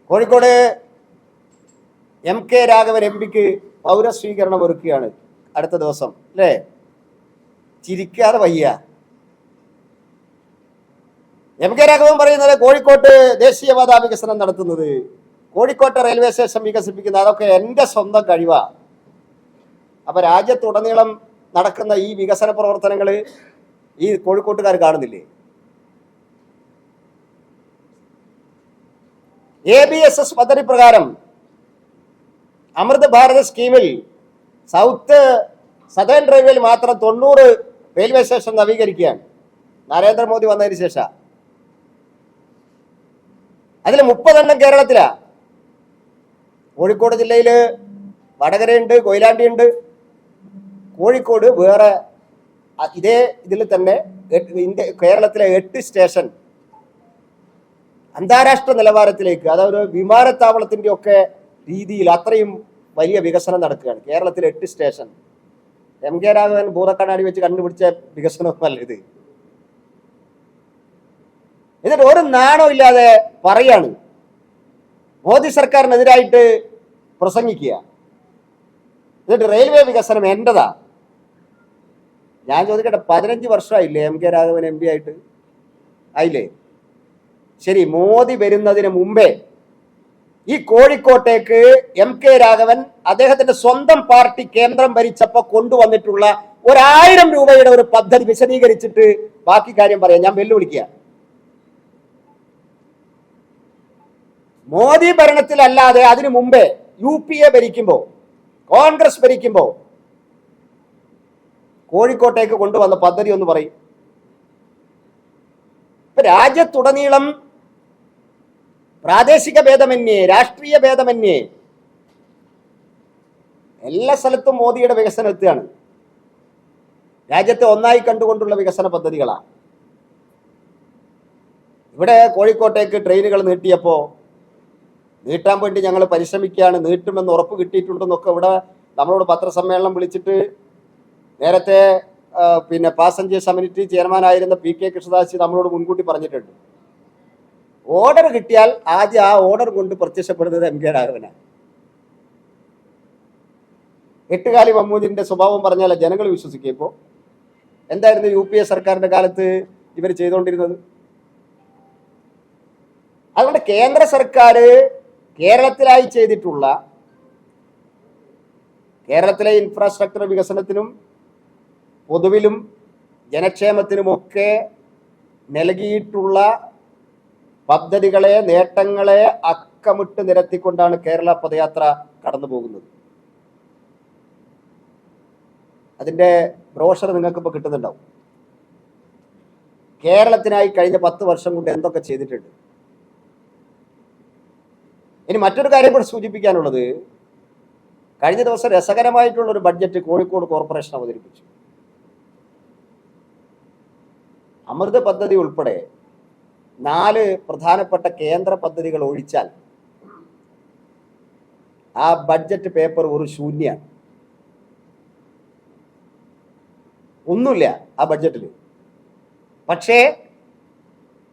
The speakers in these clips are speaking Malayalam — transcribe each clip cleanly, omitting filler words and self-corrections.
കോഴിക്കോട് MK രാഘവൻ MP പൗരസ്വീകരണം ഒരുക്കുകയാണ് അടുത്ത ദിവസം, അല്ലേ? ചിരിക്കാതെ വയ്യ. MK രാഘവൻ പറയുന്നത് കോഴിക്കോട്ട് ദേശീയപാത വികസനം നടത്തുന്നത്, കോഴിക്കോട്ടെ റെയിൽവേ സ്റ്റേഷൻ വികസിപ്പിക്കുന്നത് അതൊക്കെ എൻ്റെ സ്വന്തം കഴിവാ. അപ്പൊ രാജ്യത്തുടനീളം നടക്കുന്ന ഈ വികസന പ്രവർത്തനങ്ങൾ ഈ കോഴിക്കോട്ടുകാർ കാണുന്നില്ലേ? ABSS പദ്ധതി പ്രകാരം അമൃത് ഭാരത് സ്കീമിൽ സദേൺ റെയിൽവേയിൽ മാത്രം 90 റെയിൽവേ സ്റ്റേഷൻ നവീകരിക്കുകയാണ് നരേന്ദ്രമോദി വന്നതിന് ശേഷം. അതിൽ 30 കേരളത്തിലാ. കോഴിക്കോട് ജില്ലയിൽ വടകരയുണ്ട്, കൊയിലാണ്ടിയുണ്ട്. കോഴിക്കോട് വേറെ ഇതേ ഇതിൽ തന്നെ കേരളത്തിലെ 8 സ്റ്റേഷൻ അന്താരാഷ്ട്ര നിലവാരത്തിലേക്ക്, അതൊരു വിമാനത്താവളത്തിൻ്റെ ഒക്കെ രീതിയിൽ അത്രയും വലിയ വികസനം നടക്കുകയാണ്. കേരളത്തിൽ 8 സ്റ്റേഷൻ. MK രാഘവൻ ഭൂതക്കണ്ണാടി വെച്ച് കണ്ടുപിടിച്ച വികസനമല്ല ഇത്. എന്നിട്ട് ഒരു നാണോ ഇല്ലാതെ പറയാണ് മോദി സർക്കാരിനെതിരായിട്ട് പ്രസംഗിക്കുക. എന്നിട്ട് റെയിൽവേ വികസനം എന്റേതാ. ഞാൻ ചോദിക്കട്ടെ, 15 വർഷമായില്ലേ MK രാഘവൻ MP ആയിട്ട്? ആയില്ലേ? ശരി, മോദി വരുന്നതിന് മുമ്പേ ഈ കോഴിക്കോട്ടേക്ക് MK രാഘവൻ അദ്ദേഹത്തിന്റെ സ്വന്തം പാർട്ടി കേന്ദ്രം ഭരിച്ചപ്പോ കൊണ്ടുവന്നിട്ടുള്ള 1000 രൂപയുടെ ഒരു പദ്ധതി വിശദീകരിച്ചിട്ട് ബാക്കി കാര്യം പറയാം. ഞാൻ വെല്ലുവിളിക്കുക. മോദി ഭരണത്തിലല്ലാതെ അതിനു മുമ്പേ UPA ഭരിക്കുമ്പോ, കോൺഗ്രസ് ഭരിക്കുമ്പോ കോഴിക്കോട്ടേക്ക് കൊണ്ടുവന്ന പദ്ധതി ഒന്ന് പറയും. ഇപ്പൊ രാജ്യത്തുടനീളം പ്രാദേശിക ഭേദമന്യേ, രാഷ്ട്രീയ ഭേദമന്യേ എല്ലാ സ്ഥലത്തും മോദിയുടെ വികസനം എത്തുകയാണ്. രാജ്യത്തെ ഒന്നായി കണ്ടുകൊണ്ടുള്ള വികസന പദ്ധതികളാണ്. ഇവിടെ കോഴിക്കോട്ടേക്ക് ട്രെയിനുകൾ നീട്ടിയപ്പോ നീട്ടാൻ വേണ്ടി ഞങ്ങൾ പരിശ്രമിക്കുകയാണ്, നീട്ടുമെന്ന് ഉറപ്പ് കിട്ടിയിട്ടുണ്ടെന്നൊക്കെ ഇവിടെ നമ്മളോട് പത്രസമ്മേളനം വിളിച്ചിട്ട് നേരത്തെ പാസഞ്ചേഴ്സ് കമ്മിറ്റി ചെയർമാനായിരുന്ന PK കൃഷ്ണദാസ് നമ്മളോട് മുൻകൂട്ടി പറഞ്ഞിട്ടുണ്ട്. ഓർഡർ കിട്ടിയാൽ ആദ്യം ആ ഓർഡർ കൊണ്ട് പ്രത്യക്ഷപ്പെടുന്നത് MK രാഘവനാണ്. എട്ടുകാലി മമ്മൂദിന്റെ സ്വഭാവം പറഞ്ഞാൽ ജനങ്ങൾ വിശ്വസിക്കും. ഇപ്പോൾ എന്തായിരുന്നു UPA സർക്കാരിന്റെ കാലത്ത് ഇവർ ചെയ്തുകൊണ്ടിരുന്നത്? അതുകൊണ്ട് കേന്ദ്ര സർക്കാർ കേരളത്തിലായി ചെയ്തിട്ടുള്ള കേരളത്തിലെ ഇൻഫ്രാസ്ട്രക്ചർ വികസനത്തിനും പൊതുവിലും ജനക്ഷേമത്തിനുമൊക്കെ നൽകിയിട്ടുള്ള പദ്ധതികളെ, നേട്ടങ്ങളെ അക്കമിട്ട് നിരത്തിക്കൊണ്ടാണ് കേരള പദയാത്ര കടന്നു പോകുന്നത്. അതിൻ്റെ ബ്രോഷർ നിങ്ങൾക്ക് ഇപ്പോൾ കിട്ടുന്നുണ്ടാവും. കേരളത്തിനായി കഴിഞ്ഞ 10 വർഷം കൊണ്ട് എന്തൊക്കെ ചെയ്തിട്ടുണ്ട്. ഇനി മറ്റൊരു കാര്യം കൂടെ സൂചിപ്പിക്കാനുള്ളത്, കഴിഞ്ഞ ദിവസം രസകരമായിട്ടുള്ള ഒരു ബഡ്ജറ്റ് കോഴിക്കോട് കോർപ്പറേഷൻ അവതരിപ്പിച്ചു. അമൃത് പദ്ധതി ഉൾപ്പെടെ 4 പ്രധാനപ്പെട്ട കേന്ദ്ര പദ്ധതികൾ ഒഴിച്ചാൽ ആ ബഡ്ജറ്റ് പേപ്പർ ഒരു ശൂന്യാണ്. ഒന്നുമില്ല ആ ബഡ്ജറ്റിൽ. പക്ഷേ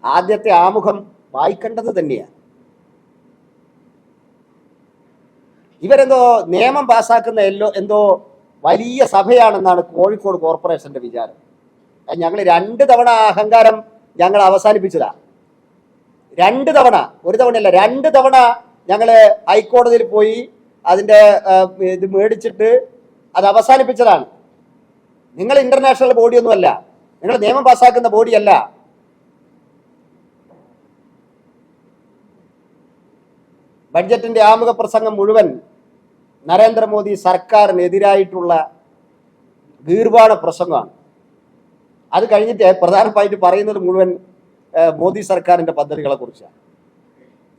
ആദ്യത്തെ ആമുഖം വായിക്കേണ്ടത് തന്നെയാണ്. ഇവരെന്തോ നിയമം പാസ്സാക്കുന്ന എന്തോ വലിയ സഭയാണെന്നാണ് കോഴിക്കോട് കോർപ്പറേഷന്റെ വിചാരം. ഞങ്ങൾ 2 തവണ അഹങ്കാരം ഞങ്ങൾ അവസാനിപ്പിച്ചതാ. 2 തവണ, ഒരു തവണയല്ല, 2 തവണ ഞങ്ങൾ ഹൈക്കോടതിയിൽ പോയി അതിൻ്റെ ഇത് മേടിച്ചിട്ട് അത് അവസാനിപ്പിച്ചതാണ്. നിങ്ങൾ ഇന്റർനാഷണൽ ബോഡിയൊന്നുമല്ല, നിങ്ങൾ നിയമം പാസ്സാക്കുന്ന ബോഡിയല്ല. ബഡ്ജറ്റിന്റെ ആമുഖ പ്രസംഗം മുഴുവൻ നരേന്ദ്രമോദി സർക്കാരിനെതിരായിട്ടുള്ള ഗീർവാണ പ്രസംഗമാണ്. അത് കഴിഞ്ഞിട്ട് പ്രധാനമായിട്ട് പറയുന്നത് മുഴുവൻ മോദി സർക്കാരിന്റെ പദ്ധതികളെ കുറിച്ചാണ്.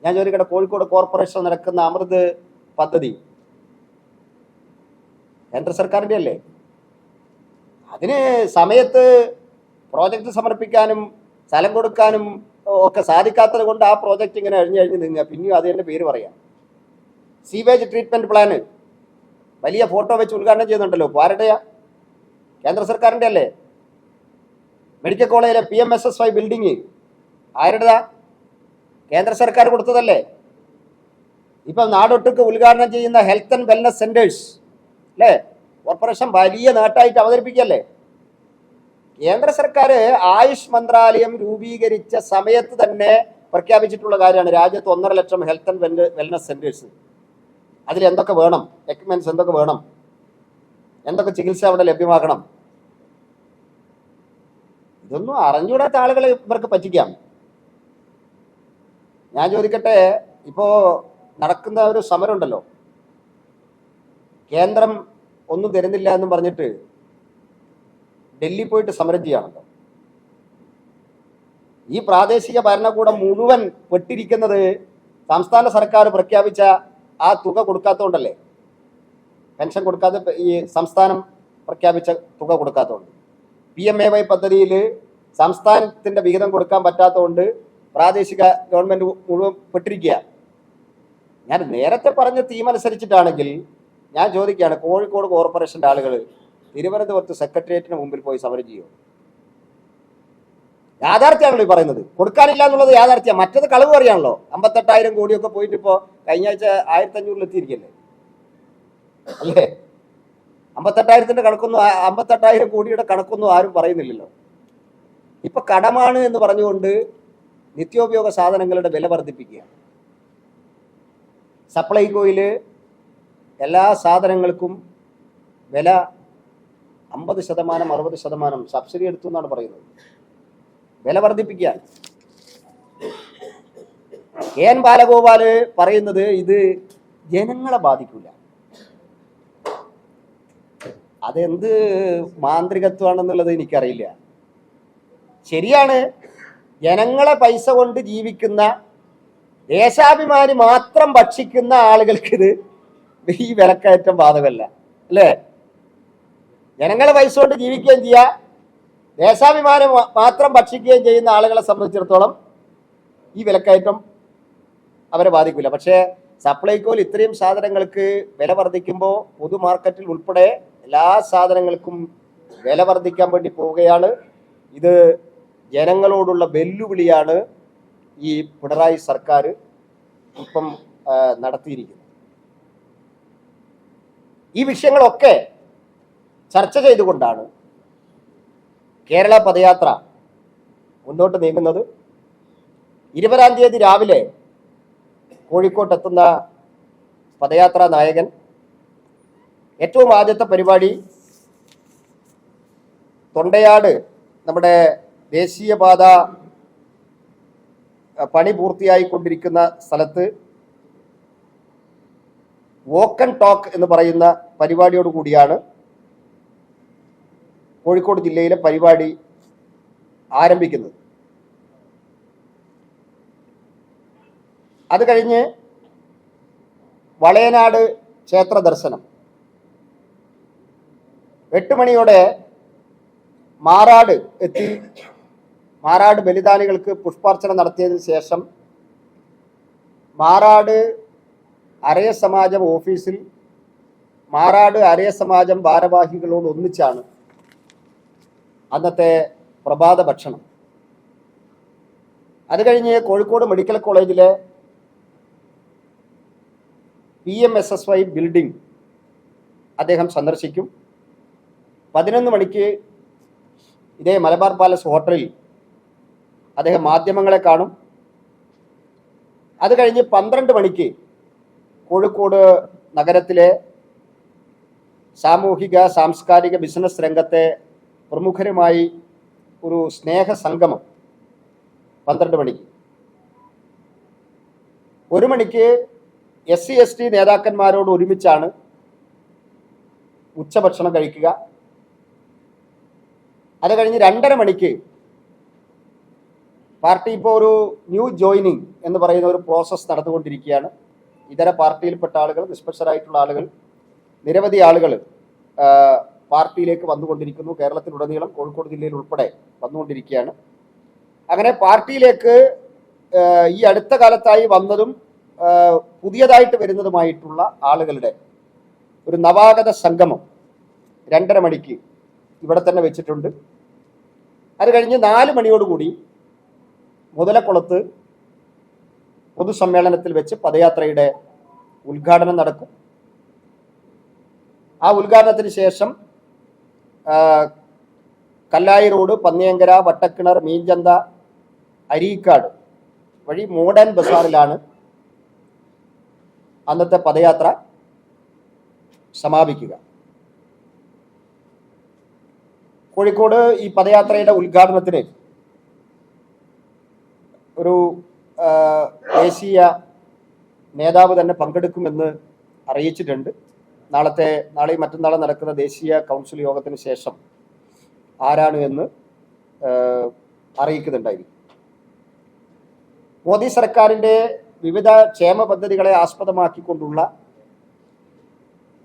ഞാൻ ചോദിക്കട്ടെ, കോഴിക്കോട് കോർപ്പറേഷൻ നടക്കുന്ന അമൃത് പദ്ധതി കേന്ദ്ര സർക്കാരിന്റെ അല്ലേ? അതിന് സമയത്ത് പ്രോജക്റ്റ് സമർപ്പിക്കാനും സ്ഥലം കൊടുക്കാനും ഒക്കെ സാധിക്കാത്തത് കൊണ്ട് ആ പ്രോജക്റ്റ് ഇങ്ങനെ അഴിഞ്ഞ് നീങ്ങുക. പിന്നെയും അത് തന്നെ പേര് പറയാം. സീവേജ് ട്രീറ്റ്മെന്റ് പ്ലാന് വലിയ ഫോട്ടോ വെച്ച് ഉദ്ഘാടനം ചെയ്യുന്നുണ്ടല്ലോ, ആരുടെയാ? കേന്ദ്ര സർക്കാരിന്റെ അല്ലേ? മെഡിക്കൽ കോളേജിലെ PMSSY ബിൽഡിങ് ആരുടേതാ? കേന്ദ്ര സർക്കാർ കൊടുത്തതല്ലേ? ഇപ്പം നാടൊട്ടുക്ക് ഉദ്ഘാടനം ചെയ്യുന്ന ഹെൽത്ത് ആൻഡ് വെൽനസ് സെന്റേഴ്സ് അല്ലേ, കോർപ്പറേഷൻ വലിയ നേട്ടമായിട്ട് അവതരിപ്പിക്കല്ലേ. കേന്ദ്ര സർക്കാർ ആയുഷ് മന്ത്രാലയം രൂപീകരിച്ച സമയത്ത് തന്നെ പ്രഖ്യാപിച്ചിട്ടുള്ള കാര്യമാണ് രാജ്യത്ത് 1.5 ലക്ഷം ഹെൽത്ത് ആൻഡ് വെൽനസ് സെന്റേഴ്സ്. അതിൽ എന്തൊക്കെ വേണം, എക്യുപ്മെന്റ്സ് എന്തൊക്കെ വേണം, എന്തൊക്കെ ചികിത്സ അവിടെ ലഭ്യമാക്കണം, ഇതൊന്നും അറിഞ്ഞുകൂടാത്ത ആളുകളെ ഇവർക്ക് പറ്റിക്കാം. ഞാൻ ചോദിക്കട്ടെ, ഇപ്പോ നടക്കുന്ന ഒരു സമരമുണ്ടല്ലോ, കേന്ദ്രം ഒന്നും തരുന്നില്ല എന്നും പറഞ്ഞിട്ട് ഡൽഹി പോയിട്ട് സമരം ചെയ്യാണല്ലോ. ഈ പ്രാദേശിക ഭരണകൂടം മുഴുവൻ പെട്ടിരിക്കുന്നത് സംസ്ഥാന സർക്കാർ പ്രഖ്യാപിച്ച ആ തുക കൊടുക്കാത്തതുകൊണ്ടല്ലേ. പെൻഷൻ കൊടുക്കാതെ ഈ സംസ്ഥാനം പ്രഖ്യാപിച്ച തുക കൊടുക്കാത്തതുകൊണ്ട്, PMAY പദ്ധതിയിൽ സംസ്ഥാനത്തിന്റെ വിഹിതം കൊടുക്കാൻ പറ്റാത്തതുകൊണ്ട് പ്രാദേശിക ഗവൺമെന്റ് മുഴുവൻ പെട്ടിരിക്കുക. ഞാൻ നേരത്തെ പറഞ്ഞ തീം അനുസരിച്ചിട്ടാണെങ്കിൽ ഞാൻ ചോദിക്കുകയാണ്, കോഴിക്കോട് കോർപ്പറേഷന്റെ ആളുകൾ തിരുവനന്തപുരത്ത് സെക്രട്ടേറിയറ്റിന് മുമ്പിൽ പോയി സമരം ചെയ്യുമോ? യാഥാർത്ഥ്യമാണല്ലോ ഈ പറയുന്നത്. കൊടുക്കാനില്ല എന്നുള്ളത് യാഥാർത്ഥ്യം, മറ്റത് കളവ് പറയാണല്ലോ. 58,000 കോടിയൊക്കെ പോയിട്ട് ഇപ്പോൾ കഴിഞ്ഞ ആഴ്ച 1,500 എത്തിയിരിക്കല്ലേ അല്ലേ? 58,000 കണക്കൊന്നും 58,000 കോടിയുടെ കണക്കൊന്നും ആരും പറയുന്നില്ലല്ലോ. ഇപ്പൊ കടമാണ് എന്ന് പറഞ്ഞുകൊണ്ട് നിത്യോപയോഗ സാധനങ്ങളുടെ വില വർദ്ധിപ്പിക്കുക. സപ്ലൈകോയില് എല്ലാ സാധനങ്ങൾക്കും വില 50%, 60% സബ്സിഡി എടുത്തു എന്നാണ് പറയുന്നത്. വില വർദ്ധിപ്പിക്കുക. KN ബാലഗോപാല് പറയുന്നത് ഇത് ജനങ്ങളെ ബാധിക്കില്ല. അതെന്ത് മാന്ത്രികത്വമാണെന്നുള്ളത് എനിക്കറിയില്ല. ശരിയാണ്, ജനങ്ങളെ പൈസ കൊണ്ട് ജീവിക്കുന്ന ദേശാഭിമാനി മാത്രം ഭക്ഷിക്കുന്ന ആളുകൾക്ക് ഇത് ഈ വിലക്കയറ്റം ബാധകമല്ല അല്ലേ? ജനങ്ങളെ പൈസ കൊണ്ട് ജീവിക്കുകയും ചെയ്യുക, ദേശാഭിമാനം മാത്രം ഭക്ഷിക്കുകയും ചെയ്യുന്ന ആളുകളെ സംബന്ധിച്ചിടത്തോളം ഈ വിലക്കയറ്റം അവരെ ബാധിക്കില്ല. പക്ഷേ സപ്ലൈകോയിൽ ഇത്രയും സാധനങ്ങൾക്ക് വില വർദ്ധിക്കുമ്പോൾ പൊതു മാർക്കറ്റിൽ ഉൾപ്പെടെ എല്ലാ സാധനങ്ങൾക്കും വില വർദ്ധിക്കാൻ വേണ്ടി പോവുകയാണ്. ഇത് ജനങ്ങളോടുള്ള വെല്ലുവിളിയാണ് ഈ പിണറായി സർക്കാർ ഇപ്പം നടത്തിയിരിക്കുന്നത്. ഈ വിഷയങ്ങളൊക്കെ ചർച്ച ചെയ്തുകൊണ്ടാണ് കേരള പദയാത്ര മുന്നോട്ട് നീങ്ങുന്നത്. 20-ാം തീയതി രാവിലെ കോഴിക്കോട്ടെത്തുന്ന പദയാത്രാ നായകൻ ഏറ്റവും ആദ്യത്തെ പരിപാടി തൊണ്ടയാട്, നമ്മുടെ ദേശീയപാത പണി പൂർത്തിയായിക്കൊണ്ടിരിക്കുന്ന സ്ഥലത്ത് വോക്ക് ആൻഡ് ടോക്ക് എന്ന് പറയുന്ന പരിപാടിയോട് കൂടിയാണ് കോഴിക്കോട് ജില്ലയിലെ പരിപാടി ആരംഭിക്കുന്നത്. അത് കഴിഞ്ഞ് വളയനാട് ക്ഷേത്ര ദർശനം, 8 മണിയോടെ മാറാട് എത്തി മാറാട് ബലിദാനികൾക്ക് പുഷ്പാർച്ചന നടത്തിയതിനു ശേഷം മാറാട് അരയ സമാജം ഓഫീസിൽ മാറാട് അരയ സമാജം ഭാരവാഹികളോട് ഒന്നിച്ചാണ് അന്നത്തെ പ്രഭാത ഭക്ഷണം. അത് കഴിഞ്ഞ് കോഴിക്കോട് മെഡിക്കൽ കോളേജിലെ PMSSY ബിൽഡിംഗ് അദ്ദേഹം സന്ദർശിക്കും. 11 മണിക്ക് ഇതേ മലബാർ പാലസ് ഹോട്ടലിൽ അദ്ദേഹം മാധ്യമങ്ങളെ കാണും. അത് കഴിഞ്ഞ് 12 മണിക്ക് കോഴിക്കോട് നഗരത്തിലെ സാമൂഹിക, സാംസ്കാരിക, ബിസിനസ് രംഗത്തെ പ്രമുഖരുമായി ഒരു സ്നേഹ സംഗമം 12 മണിക്ക്. 1 മണിക്ക് SC/ST നേതാക്കന്മാരോട് ഒരുമിച്ചാണ് ഉച്ചഭക്ഷണം കഴിക്കുക. അത് കഴിഞ്ഞ് 2:30 മണിക്ക് പാർട്ടി ഇപ്പോൾ ഒരു ന്യൂ ജോയിനിങ് എന്ന് പറയുന്ന ഒരു പ്രോസസ്സ് നടന്നുകൊണ്ടിരിക്കുകയാണ്. ഇതര പാർട്ടിയിൽപ്പെട്ട ആളുകൾ, നിഷ്പക്ഷരായിട്ടുള്ള ആളുകൾ, നിരവധി ആളുകൾ പാർട്ടിയിലേക്ക് വന്നുകൊണ്ടിരിക്കുന്നു. കേരളത്തിലുടനീളം, കോഴിക്കോട് ജില്ലയിൽ ഉൾപ്പെടെ വന്നുകൊണ്ടിരിക്കുകയാണ്. അങ്ങനെ പാർട്ടിയിലേക്ക് ഈ അടുത്ത കാലത്തായി വന്നതും പുതിയതായിട്ട് വരുന്നതുമായിട്ടുള്ള ആളുകളുടെ ഒരു നവാഗത സംഗമം 2:30 മണിക്ക് ഇവിടെ തന്നെ വെച്ചിട്ടുണ്ട്. അത് കഴിഞ്ഞ് 4 മണിയോടുകൂടി മുതലക്കുളത്ത് പൊതുസമ്മേളനത്തിൽ വെച്ച് പദയാത്രയുടെ ഉദ്ഘാടനം നടക്കും. ആ ഉദ്ഘാടനത്തിന് ശേഷം കല്ലായി റോഡ്, പന്നിയങ്കര, വട്ടക്കിണർ, മീൻചന്ത, അരീക്കാട് വഴി മോഡേൺ ബസാറിലാണ് അന്നത്തെ പദയാത്ര സമാപിക്കുക. കോഴിക്കോട് ഈ പദയാത്രയുടെ ഉദ്ഘാടനത്തിന് ഒരു ദേശീയ നേതാവ് തന്നെ പങ്കെടുക്കുമെന്ന് അറിയിച്ചിട്ടുണ്ട്. നാളെയും മറ്റന്നാളും നടക്കുന്ന ദേശീയ കൗൺസിൽ യോഗത്തിന് ശേഷം ആരാണ് എന്ന് അറിയിക്കുന്നുണ്ടായിരിക്കും. മോദി സർക്കാരിൻ്റെ വിവിധ ക്ഷേമ പദ്ധതികളെ ആസ്പദമാക്കിക്കൊണ്ടുള്ള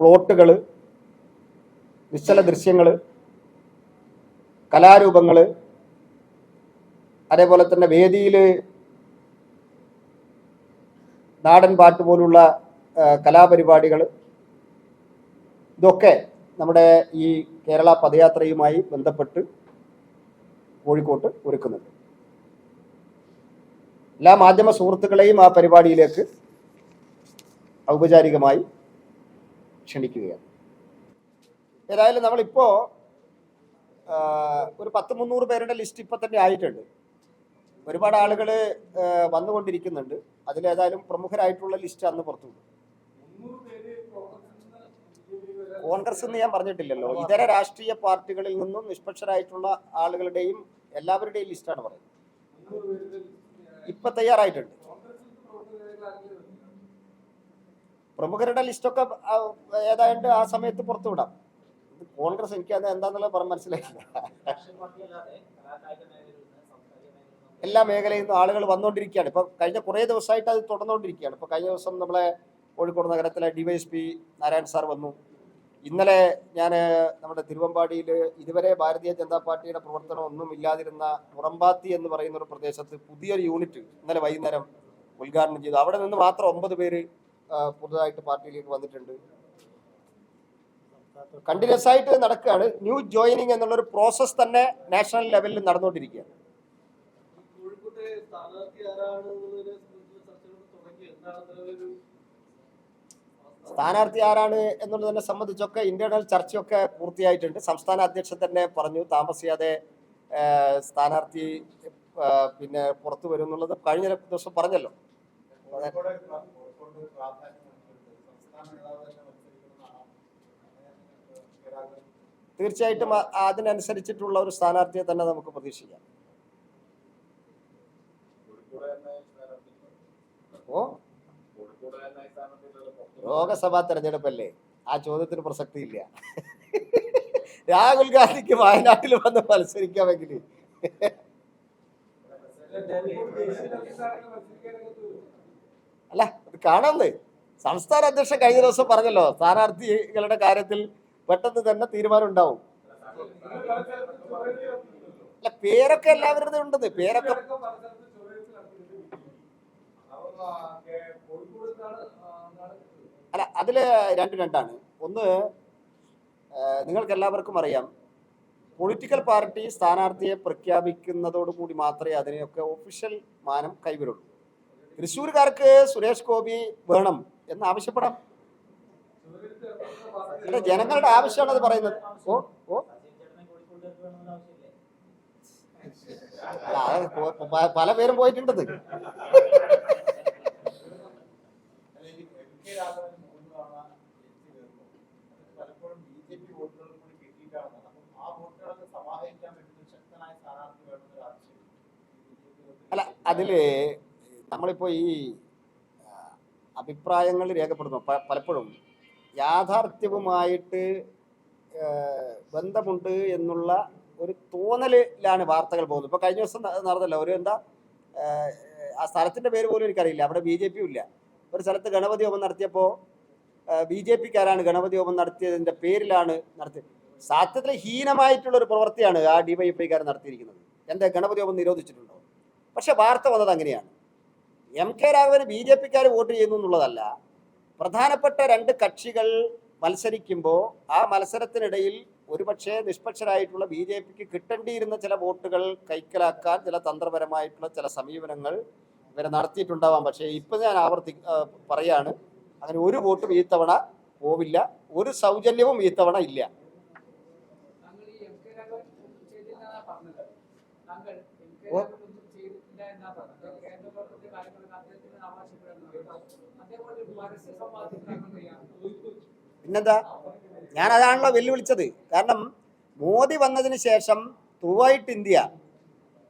പ്ലോട്ടുകൾ, നിശ്ചല ദൃശ്യങ്ങൾ, കലാരൂപങ്ങൾ, അതേപോലെ തന്നെ വേദിയിൽ നാടൻ പാട്ട് പോലുള്ള കലാപരിപാടികൾ, ഇതൊക്കെ നമ്മുടെ ഈ കേരള പദയാത്രയുമായി ബന്ധപ്പെട്ട് കോഴിക്കോട്ട് ഒരുക്കുന്നുണ്ട്. എല്ലാ മാധ്യമ സുഹൃത്തുക്കളെയും ആ പരിപാടിയിലേക്ക് ഔപചാരികമായി ക്ഷണിക്കുകയാണ്. ഏതായാലും നമ്മളിപ്പോൾ ഒരു 100-300 പേരുടെ ലിസ്റ്റ് ഇപ്പം തന്നെ ആയിട്ടുണ്ട്. ഒരുപാട് ആളുകൾ വന്നുകൊണ്ടിരിക്കുന്നുണ്ട്. അതിലേതായാലും പ്രമുഖരായിട്ടുള്ള ലിസ്റ്റ് അന്ന് പുറത്തുവിടും. കോൺഗ്രസ് എന്ന് ഞാൻ പറഞ്ഞിട്ടില്ലല്ലോ, ഇതര രാഷ്ട്രീയ പാർട്ടികളിൽ നിന്നും നിഷ്പക്ഷരായിട്ടുള്ള ആളുകളുടെയും എല്ലാവരുടെയും ലിസ്റ്റാണ് പറയുന്നത്. ഇപ്പൊ തയ്യാറായിട്ടുണ്ട്. പ്രമുഖരുടെ ലിസ്റ്റൊക്കെ ഏതാണ്ട് ആ സമയത്ത് പുറത്തുവിടാം. കോൺഗ്രസ് എനിക്ക് അത് എന്താന്നുള്ളത് മനസ്സിലാക്കില്ല. എല്ലാ മേഖലയിൽ നിന്നും ആളുകൾ വന്നുകൊണ്ടിരിക്കുകയാണ്. ഇപ്പൊ കഴിഞ്ഞ കുറേ ദിവസമായിട്ട് അത് തുടർന്നുകൊണ്ടിരിക്കുകയാണ്. ഇപ്പൊ കഴിഞ്ഞ ദിവസം നമ്മളെ കോഴിക്കോട് നഗരത്തിലെ DYSP നാരായൺ സാർ വന്നു. ഇന്നലെ ഞാൻ നമ്മുടെ തിരുവമ്പാടിയിൽ ഇതുവരെ ഭാരതീയ ജനതാ പാർട്ടിയുടെ പ്രവർത്തനം ഒന്നും ഇല്ലാതിരുന്ന മുറമ്പാത്തി എന്ന് പറയുന്ന ഒരു പ്രദേശത്ത് പുതിയൊരു യൂണിറ്റ് ഇന്നലെ വൈകുന്നേരം ഉദ്ഘാടനം ചെയ്തു. അവിടെ നിന്ന് മാത്രം 9 പേര് പുതുതായിട്ട് പാർട്ടിയിലേക്ക് വന്നിട്ടുണ്ട്. കണ്ടിന്യൂസ് ആയിട്ട് നടക്കുകയാണ്. ന്യൂ ജോയിനിങ് എന്നുള്ളൊരു പ്രോസസ് തന്നെ നാഷണൽ ലെവലിൽ നടന്നുകൊണ്ടിരിക്കുകയാണ്. സ്ഥാനാർത്ഥി ആരാണ് എന്നുള്ളതിനെ സംബന്ധിച്ചൊക്കെ ഇന്റേണൽ ചർച്ചയൊക്കെ പൂർത്തിയായിട്ടുണ്ട്. സംസ്ഥാന അധ്യക്ഷൻ തന്നെ പറഞ്ഞു താമസിയാതെ സ്ഥാനാർത്ഥി പിന്നെ പുറത്തു വരും എന്നുള്ളത് കഴിഞ്ഞ ദിവസം പറഞ്ഞല്ലോ. തീർച്ചയായിട്ടും അതിനനുസരിച്ചിട്ടുള്ള ഒരു സ്ഥാനാർത്ഥിയെ തന്നെ നമുക്ക് പ്രതീക്ഷിക്കാം. ലോകസഭാ തെരഞ്ഞെടുപ്പല്ലേ, ആ ചോദ്യത്തിന് പ്രസക്തിയില്ല. രാഹുൽ ഗാന്ധിക്ക് വയനാട്ടിൽ വന്ന് മത്സരിക്കാമെങ്കിൽ അല്ല, അത് കാണാമെന്ന് സംസ്ഥാന അധ്യക്ഷൻ കഴിഞ്ഞ ദിവസം പറഞ്ഞല്ലോ, സ്ഥാനാർത്ഥികളുടെ കാര്യത്തിൽ പെട്ടെന്ന് തന്നെ തീരുമാനം ഉണ്ടാവും. അല്ല, പേരൊക്കെ എല്ലാവരുടെ ഉണ്ടെന്ന്, പേരൊക്കെ അല്ല, അതില് രണ്ടാണ്. ഒന്ന്, നിങ്ങൾക്ക് എല്ലാവർക്കും അറിയാം, പൊളിറ്റിക്കൽ പാർട്ടി സ്ഥാനാർത്ഥിയെ പ്രഖ്യാപിക്കുന്നതോടുകൂടി മാത്രമേ അതിനെയൊക്കെ ഒഫീഷ്യൽ മാനം കൈവരുള്ളൂ. തൃശ്ശൂർക്കാർക്ക് സുരേഷ് ഗോപി വേണം എന്ന് ആവശ്യപ്പെടാം. ജനങ്ങളുടെ ആവശ്യമാണ് അത് പറയുന്നത്. പല പേരും പോയിട്ടുണ്ടത്. അല്ല, അതില് നമ്മളിപ്പോ ഈ അഭിപ്രായങ്ങൾ രേഖപ്പെടുന്നു. പലപ്പോഴും യാഥാർത്ഥ്യവുമായിട്ട് ബന്ധമുണ്ട് എന്നുള്ള ഒരു തോന്നലിലാണ് വാർത്തകൾ പോകുന്നത്. ഇപ്പൊ കഴിഞ്ഞ ദിവസം നടന്നല്ലോ, ഒരു ആ സ്ഥലത്തിന്റെ പേര് പോലും എനിക്കറിയില്ല, അവിടെ BJP ഇല്ല. ഒരു സ്ഥലത്ത് ഗണപതി ഹോമം നടത്തിയപ്പോൾ BJPക്കാരാണ് ഗണപതി ഹോമം നടത്തിയതിന്റെ പേരിലാണ് നടത്തിയത്. സത്യത്തിൽ ഹീനമായിട്ടുള്ളൊരു പ്രവൃത്തിയാണ് ആ DYFIക്കാർ നടത്തിയിരിക്കുന്നത്. എന്താ, ഗണപതി ഹോമം നിരോധിച്ചിട്ടുണ്ടോ? പക്ഷെ വാർത്ത വന്നത് അങ്ങനെയാണ്. MK രാഘവന് BJPക്കാർ വോട്ട് ചെയ്യുന്നു എന്നുള്ളതല്ല. പ്രധാനപ്പെട്ട 2 കക്ഷികൾ മത്സരിക്കുമ്പോൾ ആ മത്സരത്തിനിടയിൽ ഒരുപക്ഷെ നിഷ്പക്ഷരായിട്ടുള്ള BJPക്ക് കിട്ടേണ്ടിയിരുന്ന ചില വോട്ടുകൾ കൈക്കലാക്കാൻ ചില തന്ത്രപരമായിട്ടുള്ള ചില സമീപനങ്ങൾ ഇവരെ നടത്തിയിട്ടുണ്ടാവാം. പക്ഷേ ഇപ്പം ഞാൻ പറയാണ്, അങ്ങനെ ഒരു വോട്ടും ഈ തവണ പോവില്ല, ഒരു സൗജന്യവും ഈ തവണ ഇല്ല. പിന്നെന്താ, ഞാൻ അതാണല്ലോ വെല്ലുവിളിച്ചത്. കാരണം മോദി വന്നതിന് ശേഷം ത്രൂ ഔട്ട് ഇന്ത്യ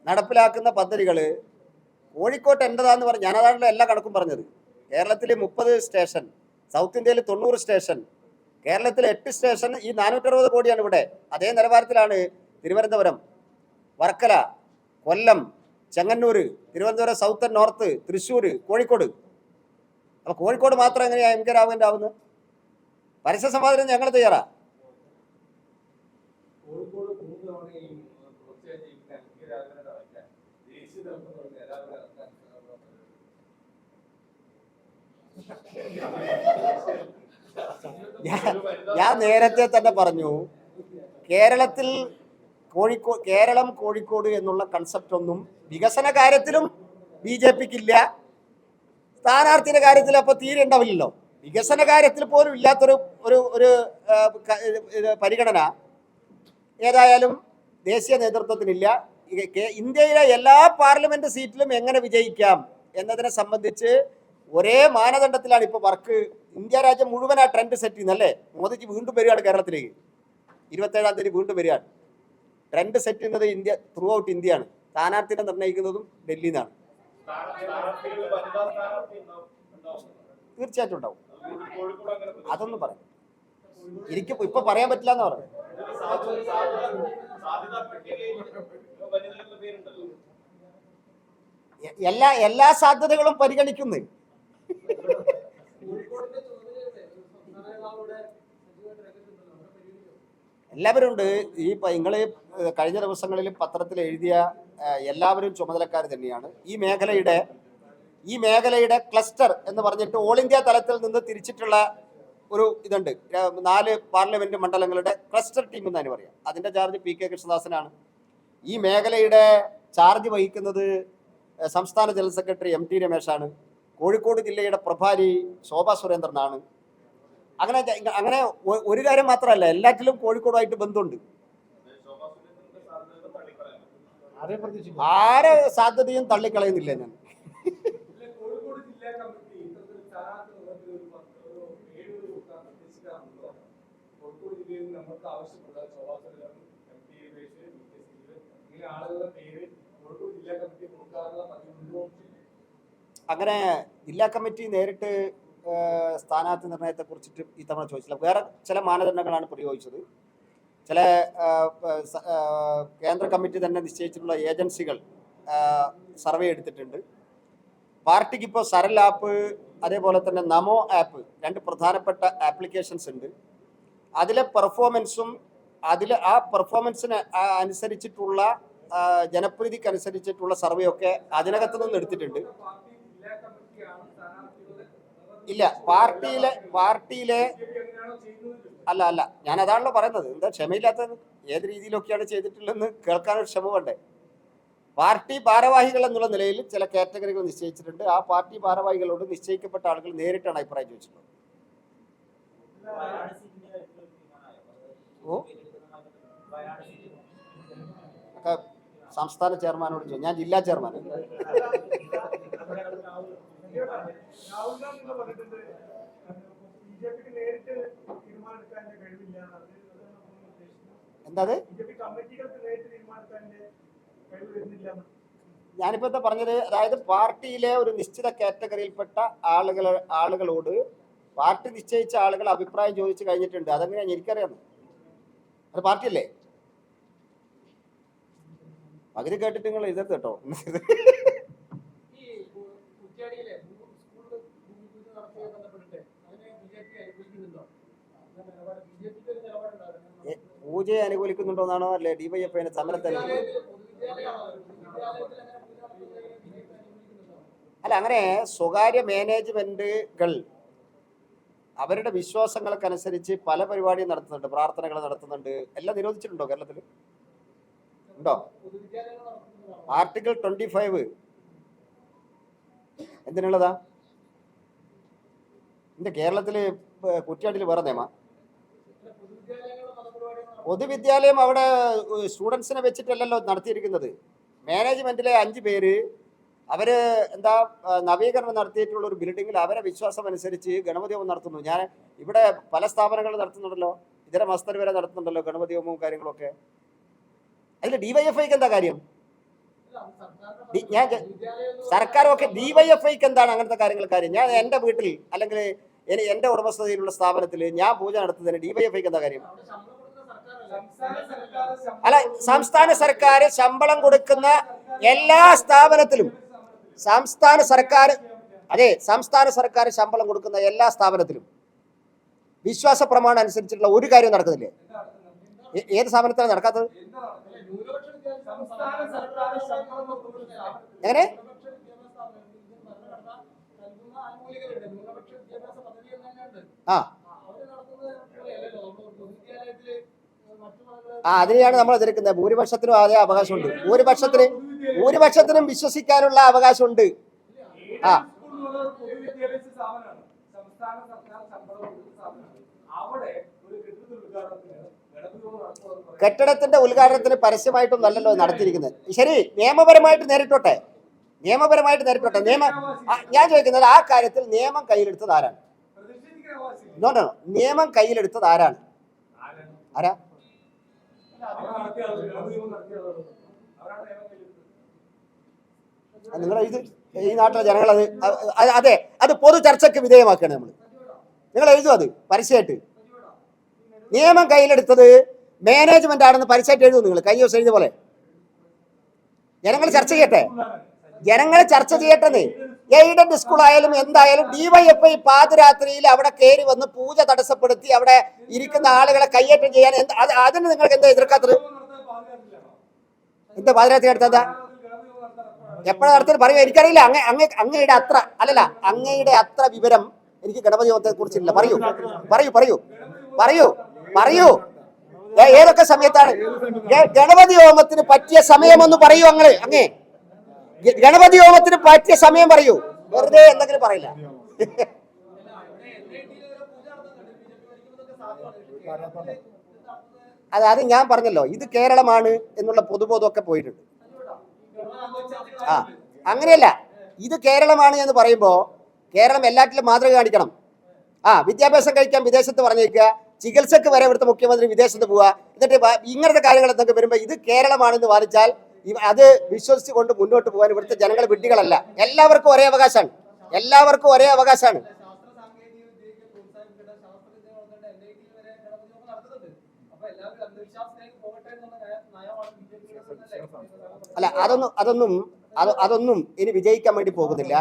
നടപ്പിലാക്കുന്ന പദ്ധതികൾ കോഴിക്കോട്ട് എൻ്റെതാന്ന് പറഞ്ഞു. ഞാനതാണല്ലോ എല്ലാ കണക്കും പറഞ്ഞത്. കേരളത്തിൽ 30 സ്റ്റേഷൻ, സൗത്ത് ഇന്ത്യയിൽ 90 സ്റ്റേഷൻ, കേരളത്തിൽ 8 സ്റ്റേഷൻ, ഈ 460 കോടിയാണ് ഇവിടെ. അതേ നിലവാരത്തിലാണ് Thiruvananthapuram, Varkala, Kollam, Chengannur, Thiruvananthapuram south and north, Thrissur, Kozhikode. അപ്പോൾ കോഴിക്കോട് മാത്രം എങ്ങനെയാണ് എം കെ രാഘവൻ്റെ ആവുന്നത്? പരസ്യ സമ്പാദനം ഞങ്ങൾ തയ്യാറാ. ഞാൻ നേരത്തെ തന്നെ പറഞ്ഞു, കേരളത്തിൽ കേരളം കോഴിക്കോട് എന്നുള്ള കൺസെപ്റ്റ് ഒന്നും വികസന കാര്യത്തിലും ബി ജെ പിക്കില്ല, സ്ഥാനാർത്ഥിയുടെ കാര്യത്തിൽ അപ്പോൾ തീരെ ഉണ്ടാവില്ലല്ലോ. വികസന കാര്യത്തിൽ പോലും ഇല്ലാത്തൊരു ഒരു ഒരു പരിഗണന ഏതായാലും ദേശീയ നേതൃത്വത്തിനില്ല. ഇന്ത്യയിലെ എല്ലാ പാർലമെന്റ് സീറ്റിലും എങ്ങനെ വിജയിക്കാം എന്നതിനെ സംബന്ധിച്ച് ഒരേ മാനദണ്ഡത്തിലാണ് ഇപ്പോൾ വർക്ക്. ഇന്ത്യ രാജ്യം മുഴുവൻ ആ ട്രെൻഡ് സെറ്റ് ചെയ്യുന്നല്ലേ. മോദിജി വീണ്ടും വരികയാണ് കേരളത്തിലേക്ക്, 27-ാം തീയതി വീണ്ടും വരികയാണ്. ട്രെൻഡ് സെറ്റ് ചെയ്യുന്നത് ഇന്ത്യ, ത്രൂ ഔട്ട് ഇന്ത്യയാണ്. സ്ഥാനാർത്ഥിനെ നിർണ്ണയിക്കുന്നതും ഡൽഹിയിൽ നിന്നാണ്. തീർച്ചയായിട്ടും ഉണ്ടാവും. അതൊന്നും പറയാം, എനിക്ക് ഇപ്പൊ പറയാൻ പറ്റില്ല എന്ന് പറഞ്ഞു. എല്ലാ സാധ്യതകളും പരിഗണിക്കുന്നു. എല്ലാവരും ഉണ്ട്. ഈ നിങ്ങൾ കഴിഞ്ഞ ദിവസങ്ങളിൽ പത്രത്തിൽ എഴുതിയ എല്ലാവരും ചുമതലക്കാർ തന്നെയാണ്. ഈ മേഖലയുടെ ക്ലസ്റ്റർ എന്ന് പറഞ്ഞിട്ട് ഓൾ ഇന്ത്യ തലത്തിൽ നിന്ന് തിരിച്ചിട്ടുള്ള ഒരു ഇതുണ്ട്. 4 പാർലമെന്റ് മണ്ഡലങ്ങളുടെ ക്ലസ്റ്റർ ടീം എന്നാണ് പറയാം. അതിന്റെ ചാർജ് പി കെ കൃഷ്ണദാസനാണ്. ഈ മേഖലയുടെ ചാർജ് വഹിക്കുന്നത് സംസ്ഥാന ജനറൽ സെക്രട്ടറി എം ടി രമേശാണ്. കോഴിക്കോട് ജില്ലയുടെ പ്രഭാരി ശോഭാ സുരേന്ദ്രനാണ്. അങ്ങനെ ഒരു കാര്യം മാത്രമല്ല, എല്ലാറ്റിലും കോഴിക്കോടുമായിട്ട് ബന്ധമുണ്ട്. ആരെ സാധ്യതയും തള്ളിക്കളയുന്നില്ല ഞാൻ. അങ്ങനെ ജില്ലാ കമ്മിറ്റി നേരിട്ട് സ്ഥാനാർത്ഥി നിർണയത്തെ കുറിച്ചിട്ട് ഈ തവണ ചോദിച്ചില്ല. വേറെ ചില മാനദണ്ഡങ്ങളാണ് പ്രയോഗിച്ചത്. ചില കേന്ദ്ര കമ്മിറ്റി തന്നെ നിശ്ചയിച്ചിട്ടുള്ള ഏജൻസികൾ സർവേ എടുത്തിട്ടുണ്ട്. പാർട്ടിക്ക് ഇപ്പോൾ സരൽ ആപ്പ്, അതേപോലെ തന്നെ നമോ ആപ്പ്, 2 പ്രധാനപ്പെട്ട ആപ്ലിക്കേഷൻസ് ഉണ്ട്. അതിലെ പെർഫോമൻസും ആ പെർഫോമൻസിന് അനുസരിച്ചിട്ടുള്ള ജനപ്രീതിക്ക് അനുസരിച്ചിട്ടുള്ള സർവേ ഒക്കെ അതിനകത്ത് നിന്ന് എടുത്തിട്ടുണ്ട്. ഇല്ല, പാർട്ടിയിലെ അല്ല ഞാൻ അതാണല്ലോ പറയുന്നത്. എന്താ ക്ഷമയില്ലാത്തത്? ഏത് രീതിയിലൊക്കെയാണ് ചെയ്തിട്ടുള്ളതെന്ന് കേൾക്കാനൊരു ക്ഷമ വേണ്ടേ? പാർട്ടി ഭാരവാഹികൾ എന്നുള്ള നിലയിൽ ചില കാറ്റഗറികൾ നിശ്ചയിച്ചിട്ടുണ്ട്. ആ പാർട്ടി ഭാരവാഹികളോട് നിശ്ചയിക്കപ്പെട്ട ആളുകൾ നേരിട്ടാണ് അഭിപ്രായം ചോദിച്ചിട്ടുള്ളത്. ഒക്കെ സംസ്ഥാന ചെയർമാനോട് ചോദിച്ചു. ഞാൻ ജില്ലാ ചെയർമാൻ. എന്താ ഞാനിപ്പോ എന്താ പറഞ്ഞത്? അതായത് പാർട്ടിയിലെ ഒരു നിശ്ചിത കാറ്റഗറിയിൽപ്പെട്ട ആളുകളോട് പാർട്ടി നിശ്ചയിച്ച ആളുകൾ അഭിപ്രായം ചോദിച്ചു കഴിഞ്ഞിട്ടുണ്ട്. അതെങ്ങനെയാണ് എനിക്കറിയാം. അത് പാർട്ടിയല്ലേ. പകുതി കേട്ടിട്ട് നിങ്ങൾ എഴുതരുത് കേട്ടോ. പൂജയെ അനുകൂലിക്കുന്നുണ്ടോന്നാണോ, അല്ലെ ഡിവൈഎഫ്ഐ സമരത്തെ? അല്ല, അങ്ങനെ സ്വകാര്യ മാനേജ്മെന്റുകൾ അവരുടെ വിശ്വാസങ്ങൾക്കനുസരിച്ച് പല പരിപാടിയും നടത്തുന്നുണ്ട്, പ്രാർത്ഥനകൾ നടത്തുന്നുണ്ട്. എല്ലാം നിരോധിച്ചിട്ടുണ്ടോ കേരളത്തിൽ? ഉണ്ടോ? ആർട്ടിക്കിൾ 25 എന്തിനുള്ളതാ? ഇന്റെ കേരളത്തില് കുറ്റ്യാടിയിൽ വേറെ നിയമ പൊതുവിദ്യാലയം അവിടെ സ്റ്റുഡൻസിനെ വെച്ചിട്ടല്ലല്ലോ നടത്തിയിരിക്കുന്നത്. മാനേജ്മെന്റിലെ 5 പേര് അവര് എന്താ നവീകരണം നടത്തിയിട്ടുള്ള ഒരു ബിൽഡിങ്ങിൽ അവരെ വിശ്വാസം അനുസരിച്ച് ഗണപതി ഹോമം നടത്തുന്നു. ഞാൻ ഇവിടെ പല സ്ഥാപനങ്ങൾ നടത്തുന്നുണ്ടല്ലോ, ഇതര മസ്തർ വരെ നടത്തുന്നുണ്ടല്ലോ ഗണപതി ഹോമവും കാര്യങ്ങളൊക്കെ. അതിൽ ഡിവൈഎഫ്ഐക്ക് എന്താ കാര്യം? ഞാൻ സർക്കാരൊക്കെ ഡിവൈഎഫ്ഐക്ക് എന്താണ് അങ്ങനത്തെ കാര്യങ്ങൾ കാര്യം? ഞാൻ എൻ്റെ വീട്ടിൽ അല്ലെങ്കിൽ എൻ്റെ ഉടമസ്ഥതയിലുള്ള സ്ഥാപനത്തിൽ ഞാൻ പൂജ നടത്തുന്നതിന് ഡിവൈഎഫ്ഐക്ക് എന്താ കാര്യം? അല്ല, സംസ്ഥാന സർക്കാർ ശമ്പളം കൊടുക്കുന്ന എല്ലാ സ്ഥാപനത്തിലും സംസ്ഥാന സർക്കാർ ശമ്പളം കൊടുക്കുന്ന എല്ലാ സ്ഥാപനത്തിലും വിശ്വാസ പ്രമാണം അനുസരിച്ചിട്ടുള്ള ഒരു കാര്യം നടക്കുന്നില്ലേ? ഏത് സ്ഥാപനത്തിലാണ് നടക്കാത്തത്? എങ്ങനെ? അതിനെയാണ് നമ്മൾ എതിർക്കുന്നത്. ഭൂരിപക്ഷത്തിനും അതേ അവകാശമുണ്ട്. ഭൂരിപക്ഷത്തിനും വിശ്വസിക്കാനുള്ള അവകാശമുണ്ട്. കെട്ടിടത്തിന്റെ ഉദ്ഘാടനത്തിന് പരസ്യമായിട്ടൊന്നും അല്ലല്ലോ നടത്തിയിരിക്കുന്നത്. ശരി, നിയമപരമായിട്ട് നേരിട്ടോട്ടെ. ഞാൻ ചോദിക്കുന്നത് ആ കാര്യത്തിൽ നിയമം കയ്യിലെടുത്തത് ആരാണ്? നിയമം കയ്യിലെടുത്തത് ആരാ? നിങ്ങൾ ഈ നാട്ടിലെ ജനങ്ങൾ അതെ അത് പൊതു ചർച്ചയ്ക്ക് വിധേയമാക്കുകയാണ് നിങ്ങൾ എഴുതും അത് പരസ്യമായിട്ട്. നിയമം കയ്യിലെടുത്തത് മാനേജ്മെന്റ് ആണെന്ന് പരസ്യമായിട്ട് എഴുതും. നിങ്ങൾ കഴിഞ്ഞ ദിവസം എഴുതിയ പോലെ ജനങ്ങൾ ചർച്ച ചെയ്യട്ടെന്ന്. എയ്ഡഡ് സ്കൂൾ ആയാലും എന്തായാലും ഡിവൈഎഫ്ഐ പാതിരാത്രിയിൽ അവിടെ കയറി വന്ന് പൂജ തടസ്സപ്പെടുത്തി അവിടെ ഇരിക്കുന്ന ആളുകളെ കയ്യേറ്റം ചെയ്യാൻ അതിന് നിങ്ങൾക്ക് എന്താ എതിർക്കാത്തത്? എന്താ പാതിരാത്രി എടുത്തതാ? എപ്പോഴാ നടത്തിയത് പറയൂ. എനിക്കറിയില്ല. അങ്ങയുടെ അത്ര വിവരം എനിക്ക് ഗണപതി ഹോമത്തെ കുറിച്ചില്ല. പറയൂ ഏതൊക്കെ സമയത്താണ് ഗണപതി ഹോമത്തിന് പറ്റിയ സമയമൊന്ന് പറയൂ. അങ്ങേ ഗണപതി ഹോമത്തിന് പറ്റിയ സമയം പറയൂ. വെറുതെ എന്തെങ്കിലും പറയില്ല. അത് ഞാൻ പറഞ്ഞല്ലോ, ഇത് കേരളമാണ് എന്നുള്ള പൊതുബോധമൊക്കെ പോയിട്ടുണ്ട്. അങ്ങനെയല്ല, ഇത് കേരളമാണ് എന്ന് പറയുമ്പോ കേരളം എല്ലാറ്റിലും മാതൃക കാണിക്കണം. വിദ്യാഭ്യാസം കഴിക്കാൻ വിദേശത്ത് പറഞ്ഞേക്കുക, ചികിത്സക്ക് വരെ ഇവിടുത്തെ മുഖ്യമന്ത്രി വിദേശത്ത് പോവുക. എന്നിട്ട് ഇങ്ങനത്തെ കാര്യങ്ങൾ എന്തൊക്കെ വരുമ്പോ ഇത് കേരളമാണെന്ന് വാദിച്ചാൽ അത് വിശ്വസിച്ചുകൊണ്ട് മുന്നോട്ട് പോകാൻ ഇവിടുത്തെ ജനങ്ങൾ വിഡ്ഢികളല്ല. എല്ലാവർക്കും ഒരേ അവകാശമാണ്. അല്ല, അതൊന്നും ഇനി വിജയിക്കാൻ വേണ്ടി പോകുന്നില്ല.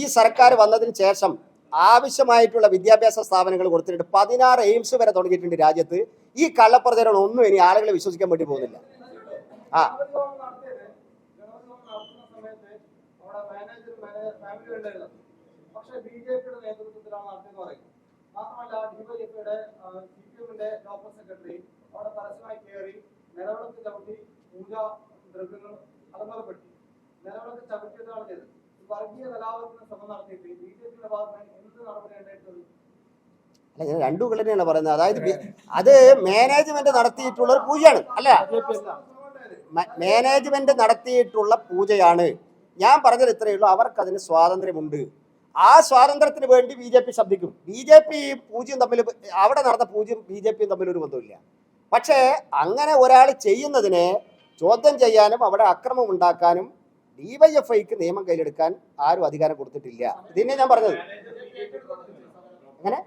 ഈ സർക്കാർ വന്നതിന് ശേഷം ആവശ്യമായിട്ടുള്ള വിദ്യാഭ്യാസ സ്ഥാപനങ്ങൾ കൊടുത്തിട്ടുണ്ട്. 16 എയിംസ് വരെ തുടങ്ങിയിട്ടുണ്ട് രാജ്യത്ത്. ഈ കള്ളപ്രചരണം ഒന്നും ഇനി ആളുകളെ വിശ്വസിക്കാൻ വേണ്ടി പോകുന്നില്ല. പക്ഷേ ബിജെപിയുടെ നേതൃത്വത്തിലാണ് നടത്തിയെന്ന് പറയും. മാത്രമല്ല ഡിവൈഎഫ്ഐയുടെ സിപിഎമ്മിന്റെ ലോക്കൽ സെക്രട്ടറി അവിടെ പരസ്യമായി കയറി നിലവിളക്ക് ചവിട്ടി പൂജാ ദ്രവ്യങ്ങൾ അലങ്കോലപ്പെടുത്തി. നിലവിളക്ക് ചവിട്ടിയതാണ് ചെയ്തത്. വർഗീയ കലാപത്തിന് ശ്രമം നടത്തിയിട്ട് ബിജെപിയുടെ ഭാഗമായി എന്ത് നടപടിയാണ് എടുത്തത്? അല്ല, ഞാൻ രണ്ടു തന്നെയാണ് പറയുന്നത്. അതായത് അത് മാനേജ്മെന്റ് നടത്തിയിട്ടുള്ള ഒരു പൂജയാണ്. അല്ല, മാനേജ്മെന്റ് നടത്തിയിട്ടുള്ള പൂജയാണ്. ഞാൻ പറഞ്ഞത് ഇത്രയേ ഉള്ളൂ. അവർക്കതിന് സ്വാതന്ത്ര്യമുണ്ട്. ആ സ്വാതന്ത്ര്യത്തിന് വേണ്ടി BJP ശബ്ദിക്കും. BJP പൂജ്യം തമ്മിൽ അവിടെ നടന്ന പൂജ്യം BJP തമ്മിൽ ഒരു ബന്ധമില്ല. പക്ഷേ അങ്ങനെ ഒരാൾ ചെയ്യുന്നതിനെ ചോദ്യം ചെയ്യാനും അവിടെ അക്രമം ഉണ്ടാക്കാനും DYFIക്ക് നിയമം കയ്യിലെടുക്കാൻ ആരും അധികാരം കൊടുത്തിട്ടില്ല. ഇതിനെ ഞാൻ പറഞ്ഞത്. അങ്ങനെ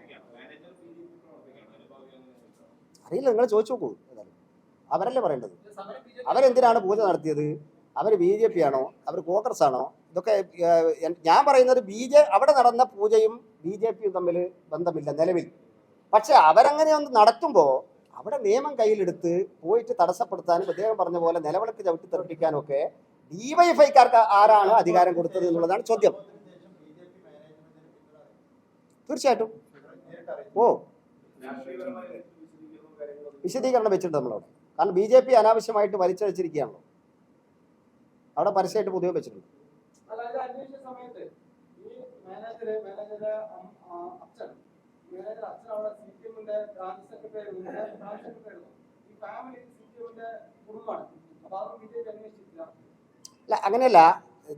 അറിയില്ല, നിങ്ങൾ ചോദിച്ചു നോക്കൂ. അവരല്ലേ പറയേണ്ടത്. അവരെന്തിനാണ് പൂജ നടത്തിയത്? അവർ BJP ആണോ? അവർ കോൺഗ്രസ് ആണോ? ഇതൊക്കെ ഞാൻ പറയുന്നത് അവിടെ നടന്ന പൂജയും BJPയും തമ്മിൽ ബന്ധമില്ല നിലവിൽ. പക്ഷെ അവരങ്ങനെ ഒന്ന് നടത്തുമ്പോൾ അവിടെ നിയമം കയ്യിലെടുത്ത് പോയിട്ട് തടസ്സപ്പെടുത്താനും അദ്ദേഹം പറഞ്ഞ പോലെ നിലവിളക്ക് ചവിട്ടി തെറിപ്പിക്കാനും ഒക്കെ DYFIക്കാർക്ക് ആരാണ് അധികാരം കൊടുത്തത് എന്നുള്ളതാണ് ചോദ്യം. തീർച്ചയായിട്ടും വിശദീകരണം വെച്ചിട്ടുണ്ട് നമ്മളവിടെ. കാരണം BJP അനാവശ്യമായിട്ട് വലിച്ചഴിച്ചിരിക്കുകയാണല്ലോ. അവിടെ പരസ്യമായിട്ട് പൊതുവെ വെച്ചിട്ടുണ്ട്. അവിടെ CPM-ന്റെ ബ്രാഞ്ച് സെക്രട്ടറി ആയിരുന്നു. ഈ ഫാമിലി CPM-ന്റെ കുടുംബമാണ്. അപ്പൊ അത് BJP അന്വേഷിച്ചിട്ടില്ല. അല്ല, അങ്ങനെയല്ല,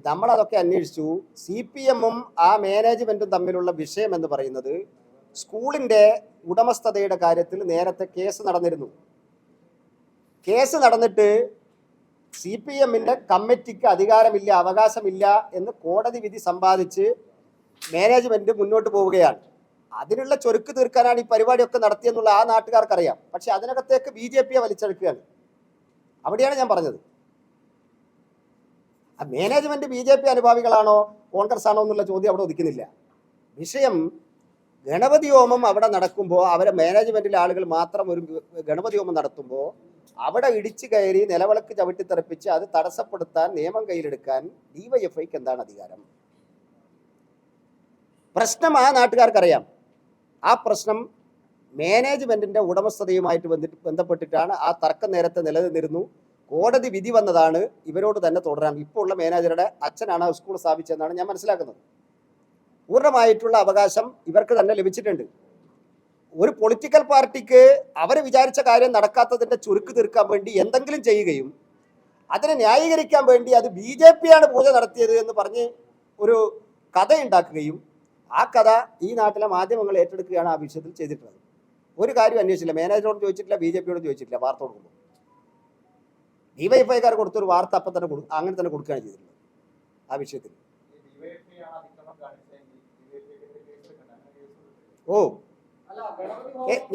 നമ്മളതൊക്കെ അന്വേഷിച്ചു. CPM-ഉം ആ മാനേജ്മെന്റും തമ്മിലുള്ള വിഷയം എന്ന് പറയുന്നത് സ്കൂളിന്റെ ഉടമസ്ഥതയുടെ കാര്യത്തിൽ നേരത്തെ കേസ് നടന്നിരുന്നു. കേസ് നടന്നിട്ട് CPM-ന്റെ കമ്മിറ്റിക്ക് അധികാരമില്ല, അവകാശമില്ല എന്ന് കോടതി വിധി സമ്പാദിച്ച് മാനേജ്മെന്റ് മുന്നോട്ട് പോവുകയാണ്. അതിനുള്ള ചൊരുക്ക് തീർക്കാനാണ് ഈ പരിപാടിയൊക്കെ നടത്തിയെന്നുള്ള ആ നാട്ടുകാർക്കറിയാം. പക്ഷെ അതിനകത്തേക്ക് BJP-യെ വലിച്ചെടുക്കുകയാണ്. അവിടെയാണ് ഞാൻ പറഞ്ഞത്. ആ മാനേജ്മെന്റ് BJP അനുഭാവികളാണോ കോൺഗ്രസ് ആണോ എന്നുള്ള ചോദ്യം അവിടെ ഒതുക്കുന്നില്ല. വിഷയം ഗണപതി ഹോമം അവിടെ നടക്കുമ്പോൾ അവരെ മാനേജ്മെന്റിലെ ആളുകൾ മാത്രം ഒരു ഗണപതി ഹോമം നടത്തുമ്പോൾ അവിടെ ഇടിച്ചു കയറി നിലവിളക്ക് ചവിട്ടിത്തെറിപ്പിച്ച് അത് തടസ്സപ്പെടുത്താൻ നിയമം കയ്യിലെടുക്കാൻ DYFIക്ക് എന്താണ് അധികാരം? പ്രശ്നം ആ നാട്ടുകാർക്കറിയാം. ആ പ്രശ്നം മാനേജ്മെന്റിന്റെ ഉടമസ്ഥതയുമായിട്ട് ബന്ധപ്പെട്ടിട്ടാണ്. ആ തർക്കം നേരത്തെ നിലനിന്നിരുന്നു. കോടതി വിധി വന്നതാണ് ഇവരോട് തന്നെ തുടരാൻ. ഇപ്പോൾ ഉള്ള മാനേജറുടെ അച്ഛനാണ് ആ സ്കൂൾ സ്ഥാപിച്ചതെന്നാണ് ഞാൻ മനസ്സിലാക്കുന്നത്. പൂർണ്ണമായിട്ടുള്ള അവകാശം ഇവർക്ക് തന്നെ ലഭിച്ചിട്ടുണ്ട്. ഒരു പൊളിറ്റിക്കൽ പാർട്ടിക്ക് അവർ വിചാരിച്ച കാര്യം നടക്കാത്തതിന്റെ ചുരുക്ക് തീർക്കാൻ വേണ്ടി എന്തെങ്കിലും ചെയ്യുകയും അതിനെ ന്യായീകരിക്കാൻ വേണ്ടി അത് BJP-യാണ് പൂജ നടത്തിയത് എന്ന് പറഞ്ഞ് ഒരു കഥ ഉണ്ടാക്കുകയും ആ കഥ ഈ നാട്ടിലെ മാധ്യമങ്ങൾ ഏറ്റെടുക്കുകയാണ് ആ വിഷയത്തിൽ ചെയ്തിട്ടുള്ളത്. ഒരു കാര്യം അന്വേഷിച്ചില്ല, മാനേജറോട് ചോദിച്ചിട്ടില്ല, BJP-യോട് ചോദിച്ചിട്ടില്ല. വാർത്ത കൊടുക്കുമ്പോൾ DYFIക്കാർ കൊടുത്തൊരു വാർത്ത അപ്പം തന്നെ അങ്ങനെ തന്നെ കൊടുക്കുകയാണ് ചെയ്തിട്ടുള്ളത് ആ വിഷയത്തിൽ. ഓ,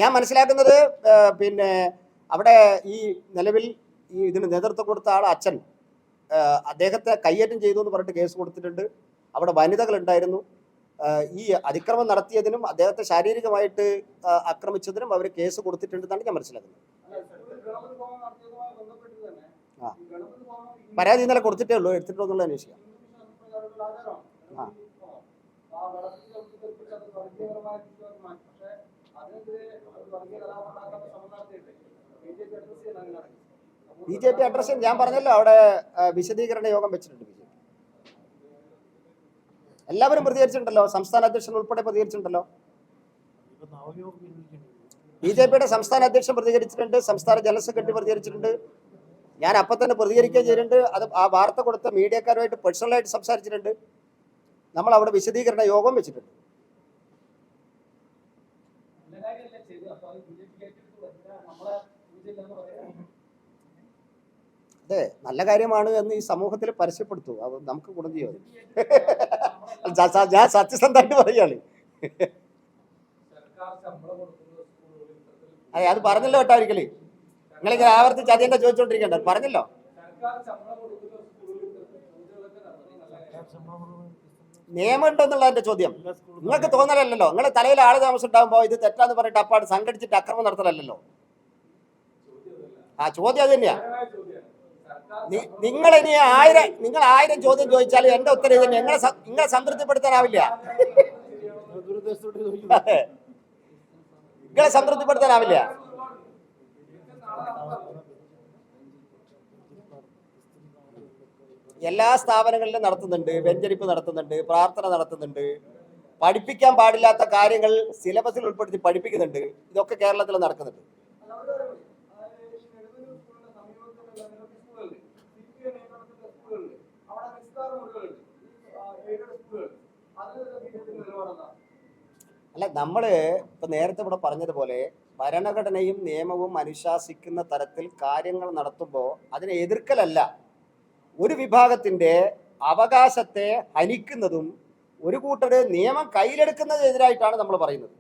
ഞാൻ മനസ്സിലാക്കുന്നത് പിന്നെ അവിടെ ഈ നിലവിൽ ഈ ഇതിന് നേതൃത്വം കൊടുത്ത ആൾ അച്ഛൻ അദ്ദേഹത്തെ കയ്യേറ്റം ചെയ്തു എന്ന് പറഞ്ഞിട്ട് കേസ് കൊടുത്തിട്ടുണ്ട്. അവിടെ വനിതകൾ ഉണ്ടായിരുന്നു. ഈ അതിക്രമം നടത്തിയതിനും അദ്ദേഹത്തെ ശാരീരികമായിട്ട് ആക്രമിച്ചതിനും അവർ കേസ് കൊടുത്തിട്ടുണ്ടെന്നാണ് ഞാൻ മനസ്സിലാക്കുന്നത്. ആ, പരാതി ഇന്നലെ കൊടുത്തിട്ടേ ഉള്ളൂ, എടുത്തിട്ടോ എന്നുള്ളത് അന്വേഷിക്കാം. ആ, BJP അഡ്രസ് ഞാൻ പറഞ്ഞല്ലോ, അവിടെ വിശദീകരണ യോഗം വെച്ചിട്ടുണ്ട്. എല്ലാവരും പ്രതികരിച്ചിട്ടുണ്ടല്ലോ, സംസ്ഥാന അധ്യക്ഷൻ ഉൾപ്പെടെ പ്രതികരിച്ചിട്ടുണ്ടല്ലോ. BJP-യുടെ സംസ്ഥാന അധ്യക്ഷൻ പ്രതികരിച്ചിട്ടുണ്ട്, സംസ്ഥാന ജനറൽ സെക്രട്ടറി പ്രതികരിച്ചിട്ടുണ്ട്. ഞാൻ അപ്പം തന്നെ പ്രതികരിക്കുകയും ചെയ്തിട്ടുണ്ട്. അത് ആ വാർത്ത കൊടുത്ത മീഡിയക്കാരുമായിട്ട് പേഴ്സണലായിട്ട് സംസാരിച്ചിട്ടുണ്ട്. നമ്മൾ അവിടെ വിശദീകരണ യോഗം വെച്ചിട്ടുണ്ട്. അതെ, നല്ല കാര്യമാണ് എന്ന് ഈ സമൂഹത്തിൽ പരസ്യപ്പെടുത്തു. അത് നമുക്ക് ഗുണം ചെയ്യും. ഞാൻ സത്യസന്ധമായിട്ട് പറയുകയാണ്. അതെ, അത് പറഞ്ഞല്ലോ കേട്ടോ. ഒരിക്കല് നിങ്ങളിങ്ങനെ ആവർത്തിച്ച് അതെന്താ ചോദിച്ചോണ്ടിരിക്കണ്ട, പറഞ്ഞല്ലോ. നിയമം ഉണ്ടോന്നുള്ള എന്റെ ചോദ്യം. നിങ്ങൾക്ക് തോന്നലല്ലോ, നിങ്ങളെ തലയിൽ ആള് താമസം ഉണ്ടാകുമ്പോൾ ഇത് തെറ്റാന്ന് പറഞ്ഞിട്ട് അപ്പാട് സംഘടിച്ചിട്ട് അക്രമം നടത്തലല്ലോ. ആ ചോദ്യം അത് തന്നെയാ. നിങ്ങൾ 1000 ചോദ്യം ചോദിച്ചാൽ എന്റെ ഉത്തരം ഇത് തന്നെ. നിങ്ങളെ സംതൃപ്തിപ്പെടുത്താനാവില്ല. നിങ്ങളെ സംതൃപ്തിപ്പെടുത്താനാവില്ല. എല്ലാ സ്ഥാപനങ്ങളിലും നടത്തുന്നുണ്ട്, വെഞ്ചരിപ്പ് നടത്തുന്നുണ്ട്, പ്രാർത്ഥന നടത്തുന്നുണ്ട്, പഠിപ്പിക്കാൻ പാടില്ലാത്ത കാര്യങ്ങൾ സിലബസിൽ ഉൾപ്പെടുത്തി പഠിപ്പിക്കുന്നുണ്ട്. ഇതൊക്കെ കേരളത്തിൽ നടക്കുന്നുണ്ട്. അല്ല, നമ്മൾ ഇപ്പൊ നേരത്തെ ഇവിടെ പറഞ്ഞതുപോലെ ഭരണഘടനയും നിയമവും അനുശാസിക്കുന്ന തരത്തിൽ കാര്യങ്ങൾ നടത്തുമ്പോൾ അതിനെ എതിർക്കലല്ല, ഒരു വിഭാഗത്തിന്റെ അവകാശത്തെ ഹനിക്കുന്നതും ഒരു കൂട്ടര് നിയമം കയ്യിലെടുക്കുന്നതിനെതിരായിട്ടാണ് നമ്മൾ പറയുന്നത്.